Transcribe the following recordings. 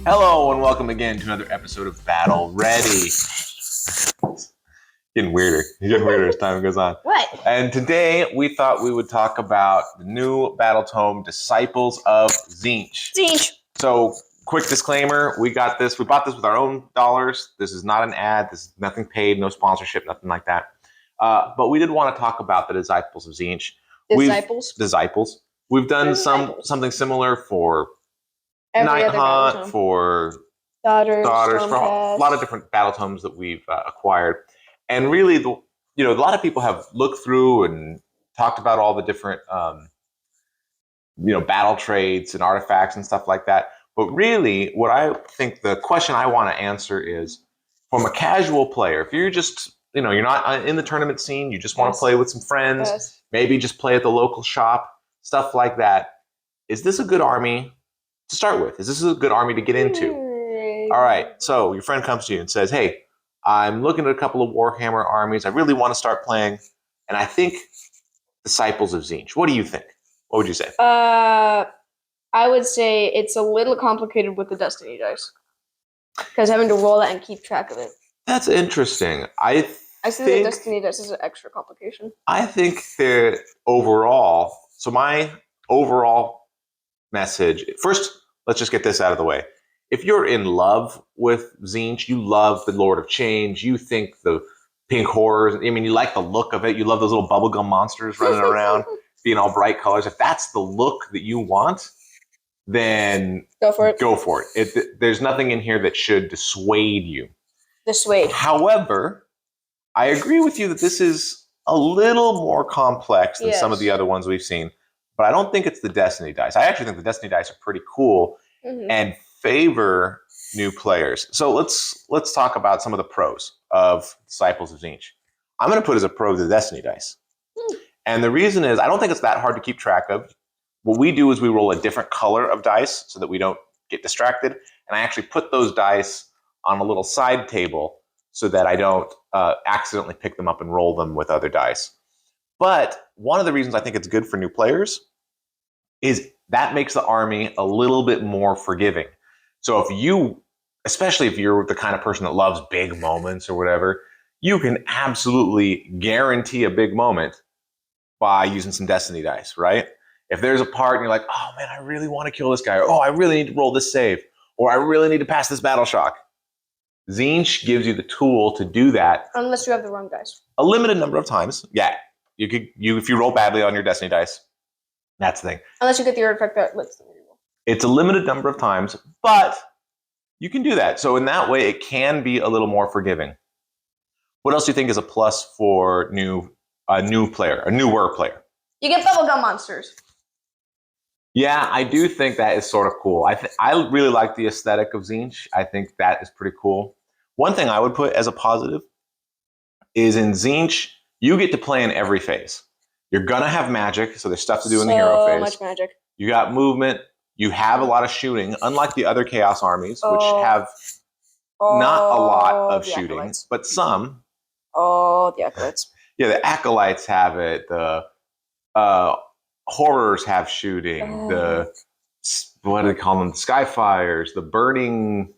Hello and welcome again to another episode of Battle Ready. Getting weirder. Getting weirder as time goes on. What? And today we thought we would talk about the new battletome, Disciples of Tzeentch. Tzeentch. So, quick disclaimer: we got this. We bought this with our own dollars. This is not an ad. This is nothing paid. No sponsorship. Nothing like that. But we did want to talk about the Disciples of Tzeentch. Disciples. We've done something similar for Night Hunt, for Daughters, for a lot of different battletomes that we've acquired. And really, a lot of people have looked through and talked about all the different, battle traits and artifacts and stuff like that. But really, what I think the question I want to answer is, from a casual player, if you're just, you're not in the tournament scene, you just want to play with some friends, maybe just play at the local shop, stuff like that. Is this a good army to start with? Is this a good army to get into? All right, so your friend comes to you and says, hey, I'm looking at a couple of Warhammer armies. I really want to start playing, and I think Disciples of Tzeentch. What do you think? What would you say? I would say it's a little complicated with the Destiny dice, because having to roll that and keep track of it. That's interesting. I see the Destiny dice as an extra complication. I think that overall, so my overall message, first, let's just get this out of the way. If you're in love with Tzeentch, you love the Lord of Change, you think the pink horrors, you like the look of it, you love those little bubblegum monsters running around, being all bright colors. If that's the look that you want, then go for it. Go for it. There's nothing in here that should dissuade you. Dissuade. However, I agree with you that this is a little more complex than some of the other ones we've seen, but I don't think it's the Destiny dice. I actually think the Destiny dice are pretty cool and favor new players. So let's talk about some of the pros of Disciples of Tzeentch. I'm going to put as a pro the Destiny dice. And the reason is I don't think it's that hard to keep track of. What we do is we roll a different color of dice so that we don't get distracted. And I actually put those dice on a little side table so that I don't accidentally pick them up and roll them with other dice. But one of the reasons I think it's good for new players is that makes the army a little bit more forgiving. So especially if you're the kind of person that loves big moments or whatever, you can absolutely guarantee a big moment by using some Destiny dice, right? If there's a part and you're like, oh man, I really want to kill this guy, or oh, I really need to roll this save, or I really need to pass this battle shock, Tzeentch gives you the tool to do that. Unless you have the wrong dice. A limited number of times. Yeah. If you roll badly on your Destiny dice, that's the thing. Unless you get the artifact that lets them reroll. It's a limited number of times, but you can do that. So in that way, it can be a little more forgiving. What else do you think is a plus for a newer player? You get bubblegum monsters. Yeah, I do think that is sort of cool. I really like the aesthetic of Tzeentch. I think that is pretty cool. One thing I would put as a positive is in Tzeentch, you get to play in every phase. You're going to have magic, so there's stuff to do in the hero phase. So much magic. You got movement. You have a lot of shooting, unlike the other Chaos armies, which have not a lot of shooting, acolytes. But some. Oh, the Acolytes. Yeah, the Acolytes have it. The Horrors have shooting. The, what do they call them? Skyfires, the Burning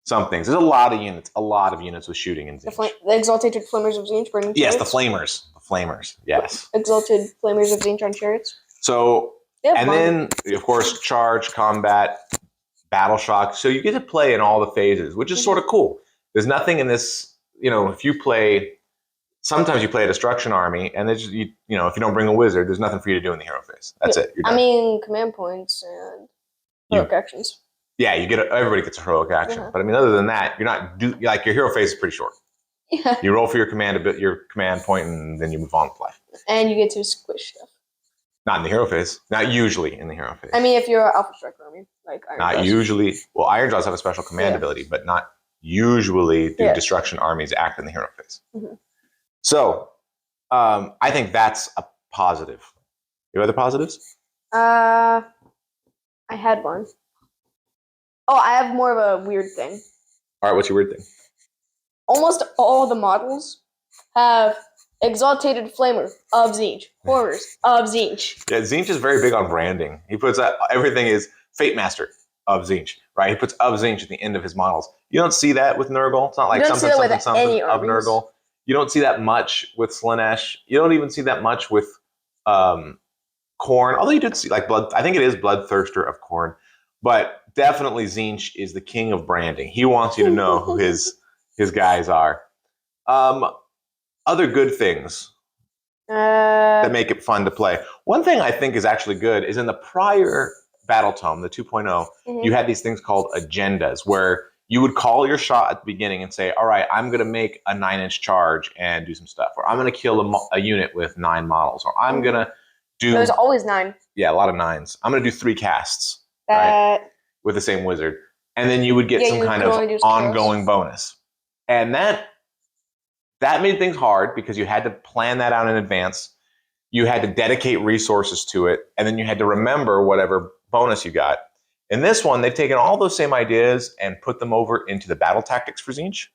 somethings. There's a lot of units with shooting in Tzeentch. The Exalted Flamers of Tzeentch burning chariots? Yes, the Flamers, yes. Exalted Flamers of Tzeentch on chariots. So, and then, of course, charge, combat, battle shock. So you get to play in all the phases, which is sort of cool. There's nothing in this, if you play, sometimes you play a destruction army, and there's, if you don't bring a wizard, there's nothing for you to do in the hero phase. That's it. You're done. Command points and heroic actions. Yeah, everybody gets a heroic action. But other than that, you're not your hero phase is pretty short. Yeah. You roll for your command point, and then you move on with life. And you get to squish stuff. Not in the hero phase. Not usually in the hero phase. If you're an Alpha Striker army, like Iron Jaws. Not usually. Well, Iron Jaws have a special command ability, but not usually do destruction armies act in the hero phase. So, I think that's a positive. You have other positives? I had one. Oh, I have more of a weird thing. All right, what's your weird thing? Almost all the models have Exalted Flamer of Tzeentch. Horrors of Tzeentch. Yeah, Tzeentch is very big on branding. He puts out everything is Fate Master of Tzeentch, right? He puts of Tzeentch at the end of his models. You don't see that with Nurgle. It's not like something of Nurgle. You don't see that much with Slaanesh. You don't even see that much with Khorne. Although you did see like Blood. I think it is Bloodthirster of Khorne. But definitely Tzeentch is the king of branding. He wants you to know who his guys are. Other good things that make it fun to play. One thing I think is actually good is in the prior battletome, the 2.0, you had these things called agendas where you would call your shot at the beginning and say, all right, I'm going to make a 9-inch charge and do some stuff. Or I'm going to kill a unit with 9 models. Or I'm going to do... There's always 9. Yeah, a lot of 9s. I'm going to do 3 casts, right? With the same wizard. And then you would get some kind of ongoing bonus. And that made things hard because you had to plan that out in advance. You had to dedicate resources to it. And then you had to remember whatever bonus you got. In this one, they've taken all those same ideas and put them over into the battle tactics for Tzeentch.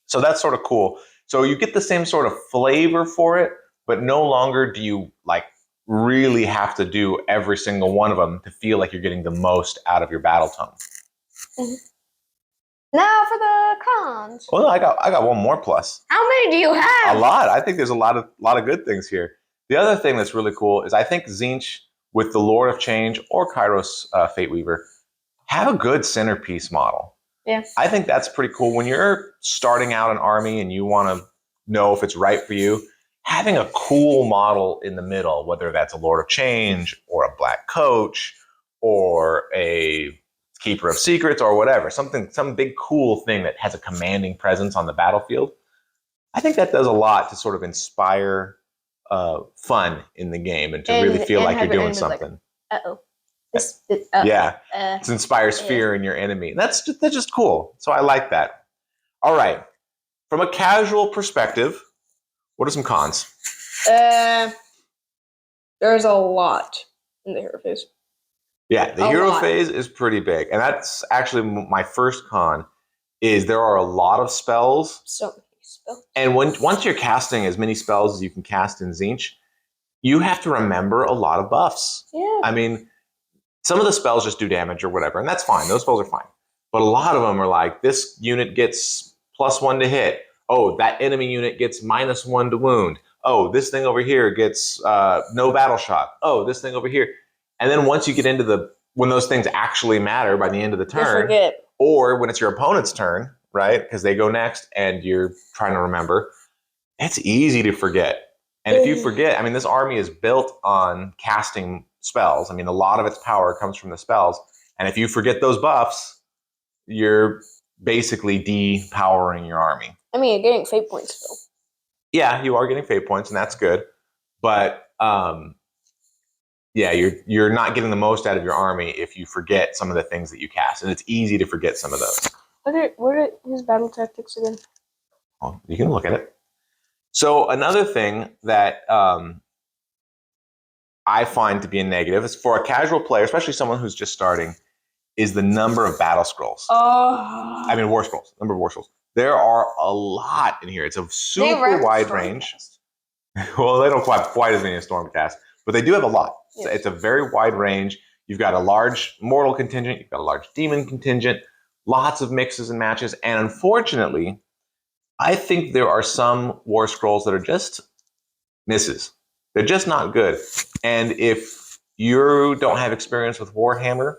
So that's sort of cool. So you get the same sort of flavor for it, but no longer do you like really have to do every single one of them to feel like you're getting the most out of your battletome. Now for the cons. Well, I got one more plus. How many do you have? A lot. I think there's a lot of good things here. The other thing that's really cool is I think Tzeentch with the Lord of Change or Kairos Fate Weaver have a good centerpiece model. Yeah. I think that's pretty cool. When you're starting out an army and you want to know if it's right for you, having a cool model in the middle, whether that's a Lord of Change or a Black Coach or a Keeper of Secrets or whatever, some big cool thing that has a commanding presence on the battlefield. I think that does a lot to sort of inspire fun in the game and to really feel like you're doing something. It inspires fear in your enemy. That's just cool. So I like that. All right. From a casual perspective, what are some cons? There's a lot in the hero phase. Yeah, the hero phase is pretty big. And that's actually my first con is there are a lot of spells. So many spells. And once you're casting as many spells as you can cast in Tzeentch, you have to remember a lot of buffs. Yeah. I mean, some of the spells just do damage or whatever, and that's fine. Those spells are fine. But a lot of them are like, this unit gets +1 to hit. Oh, that enemy unit gets -1 to wound. Oh, this thing over here gets no battle shock. Oh, this thing over here. And then once you get into when those things actually matter by the end of the turn, or when it's your opponent's turn, right? Because they go next and you're trying to remember, it's easy to forget. And if you forget, I mean, this army is built on casting spells. I mean, a lot of its power comes from the spells. And if you forget those buffs, you're basically depowering your army. I mean, you're getting fate points still. Yeah, you are getting fate points, and that's good. But yeah, you're not getting the most out of your army if you forget some of the things that you cast. And it's easy to forget some of those. What are his battle tactics again? Well, you can look at it. So another thing that I find to be a negative is for a casual player, especially someone who's just starting, is the number of battle scrolls. I mean, war scrolls. Number of war scrolls. There are a lot in here. It's a super wide range. Well, they don't quite as many as Stormcast, but they do have a lot. Yeah. It's a very wide range. You've got a large mortal contingent. You've got a large demon contingent. Lots of mixes and matches. And unfortunately, I think there are some war scrolls that are just misses. They're just not good. And if you don't have experience with Warhammer,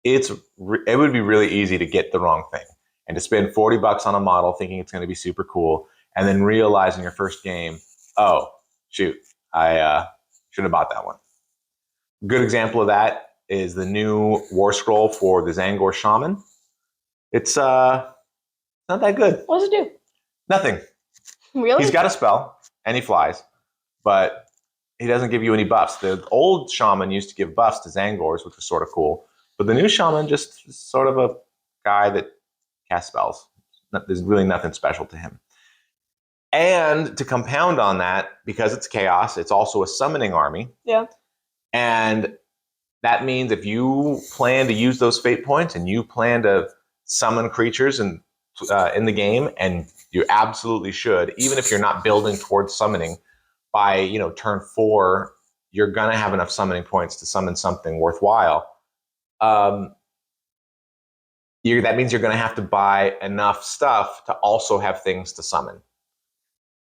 it would be really easy to get the wrong thing and to spend $40 on a model thinking it's going to be super cool, and then realize in your first game, oh, shoot, I should have bought that one. Good example of that is the new war scroll for the Zangor Shaman. It's not that good. What does it do? Nothing. Really? He's got a spell, and he flies, but he doesn't give you any buffs. The old Shaman used to give buffs to Zangors, which was sort of cool. But the new Shaman just is sort of a guy that casts spells. There's really nothing special to him. And to compound on that, because it's chaos, it's also a summoning army. Yeah. And that means if you plan to use those fate points and you plan to summon creatures in the game, and you absolutely should, even if you're not building towards summoning, by turn 4, you're going to have enough summoning points to summon something worthwhile. that means you're going to have to buy enough stuff to also have things to summon.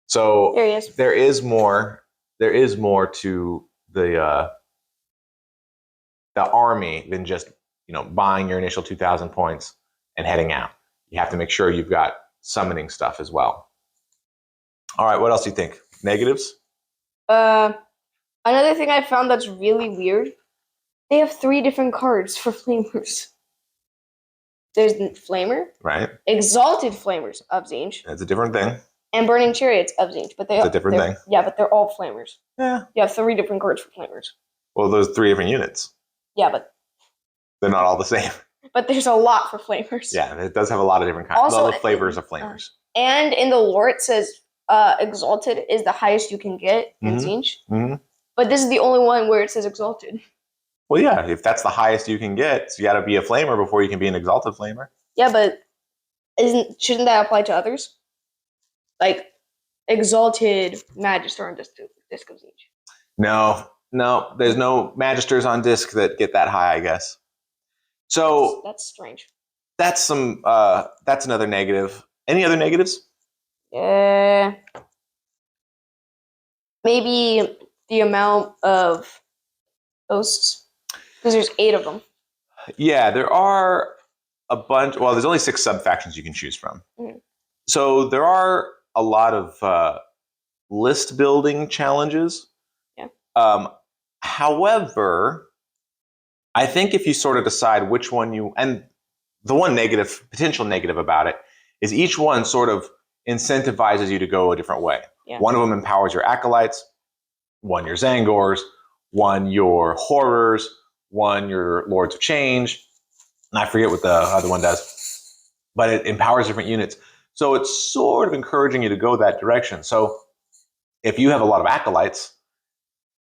So there is more to the army than just buying your initial 2,000 points and heading out. You have to make sure you've got summoning stuff as well. All right, what else do you think? Negatives? Another thing I found that's really weird. They have 3 different cards for flamers. There's Flamer, right? Exalted Flamers of Tzeentch. That's a different thing. And Burning Chariots of Tzeentch, but it's a different thing. Yeah, but they're all Flamers. Yeah. You have 3 different cards for Flamers. Well, those 3 different units. Yeah, but they're not all the same. But there's a lot for Flamers. Yeah, it does have a lot of different kinds. Also, all the flavors of Flamers. And in the lore, it says Exalted is the highest you can get in Tzeentch. Mm-hmm. But this is the only one where it says Exalted. Well, yeah, if that's the highest you can get, so you got to be a Flamer before you can be an Exalted Flamer. Yeah, but shouldn't that apply to others? Like Exalted Magister on Disc of Tzeentch. No, there's no Magisters on disc that get that high, I guess. So that's strange. That's another negative. Any other negatives? Yeah. Maybe the amount of hosts, because there's 8 of them. Yeah, there are a bunch. Well, there's only 6 sub-factions you can choose from. Mm-hmm. So there are a lot of list building challenges. Yeah. However, I think if you sort of decide which one and the one potential negative about it is each one sort of incentivizes you to go a different way. Yeah. One of them empowers your acolytes, one your Zangors, one your horrors, one your Lords of Change, and I forget what the other one does, but it empowers different units. So it's sort of encouraging you to go that direction. So if you have a lot of acolytes,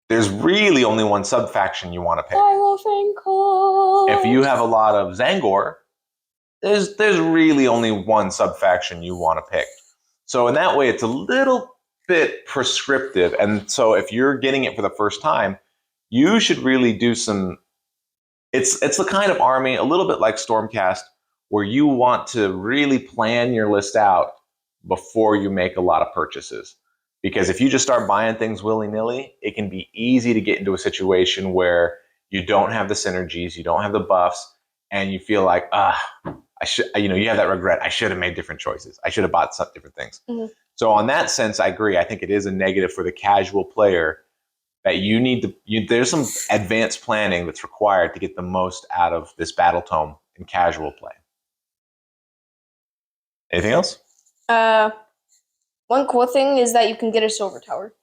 there's really only one sub-faction you want to pick. If you have a lot of Zangor, there's really only one sub-faction you want to pick. So in that way, it's a little bit prescriptive. And so if you're getting it for the first time, you should really do some... It's the kind of army, a little bit like Stormcast, where you want to really plan your list out before you make a lot of purchases. Because if you just start buying things willy-nilly, it can be easy to get into a situation where you don't have the synergies, you don't have the buffs, and you feel like, you have that regret. I should have made different choices. I should have bought some different things. Mm-hmm. So on that sense, I agree. I think it is a negative for the casual player that you need to, there's some advanced planning that's required to get the most out of this Battletome in casual play. Anything else? One cool thing is that you can get a silver tower.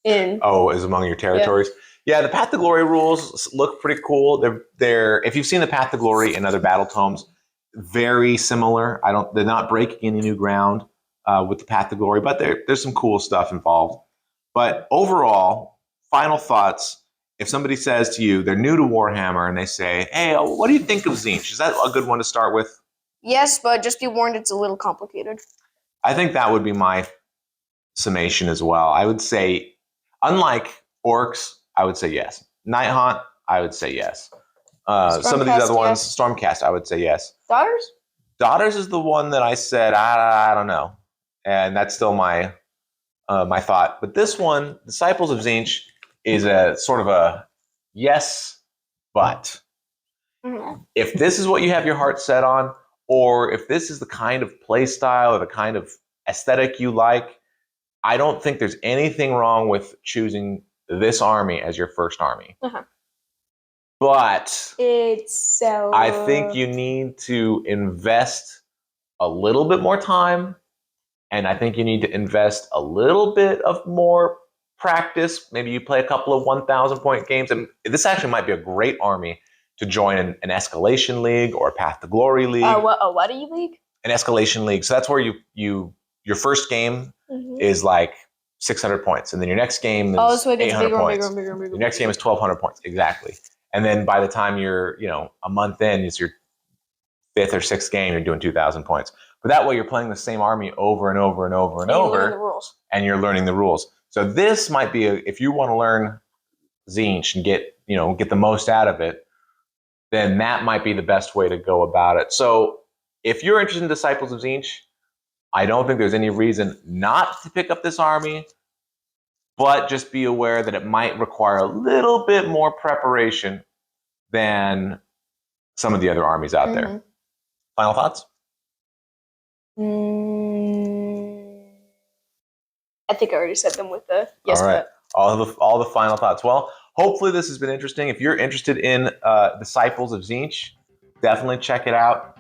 Is among your territories. Yeah, the Path to Glory rules look pretty cool. They're if you've seen the Path to Glory in other Battletomes, very similar. They're not breaking any new ground with the Path to Glory, but there's some cool stuff involved. But overall, final thoughts. If somebody says to you, they're new to Warhammer, and they say, hey, what do you think of Tzeentch? Is that a good one to start with? Yes, but just be warned, it's a little complicated. I think that would be my summation as well. I would say, unlike Orcs, I would say yes. Nighthaunt, I would say yes. Some of these other ones, Stormcast, I would say yes. Daughters? Daughters is the one that I said, I don't know. And that's still my thought. But this one, Disciples of Tzeentch, is a sort of a yes, but. Mm-hmm. If this is what you have your heart set on, or if this is the kind of play style or the kind of aesthetic you like, I don't think there's anything wrong with choosing this army as your first army. Uh-huh. But I think you need to invest a little bit more time, and I think you need to invest a little bit of more practice. Maybe you play a couple of 1,000-point games, and this actually might be a great army to join an Escalation League or a Path to Glory League. What are you league? An Escalation League. So that's where your first game is like 600 points, and then your next game is 800 points. Bigger. Your next game is 1,200 points, exactly. And then by the time you're, a month in, it's your 5th or 6th game, you're doing 2,000 points. But that way you're playing the same army over and over and over and over. Learning the rules. And you're learning the rules. So this might be if you want to learn Tzeentch and get the most out of it, then that might be the best way to go about it. So if you're interested in Disciples of Tzeentch, I don't think there's any reason not to pick up this army, but just be aware that it might require a little bit more preparation than some of the other armies out there. Final thoughts? I think I already said them with the yes. All right. All the final thoughts. Well, hopefully this has been interesting. If you're interested in Disciples of Tzeentch, definitely check it out.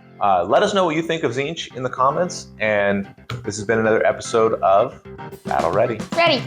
Let us know what you think of Tzeentch in the comments. And this has been another episode of Battle Ready. Ready.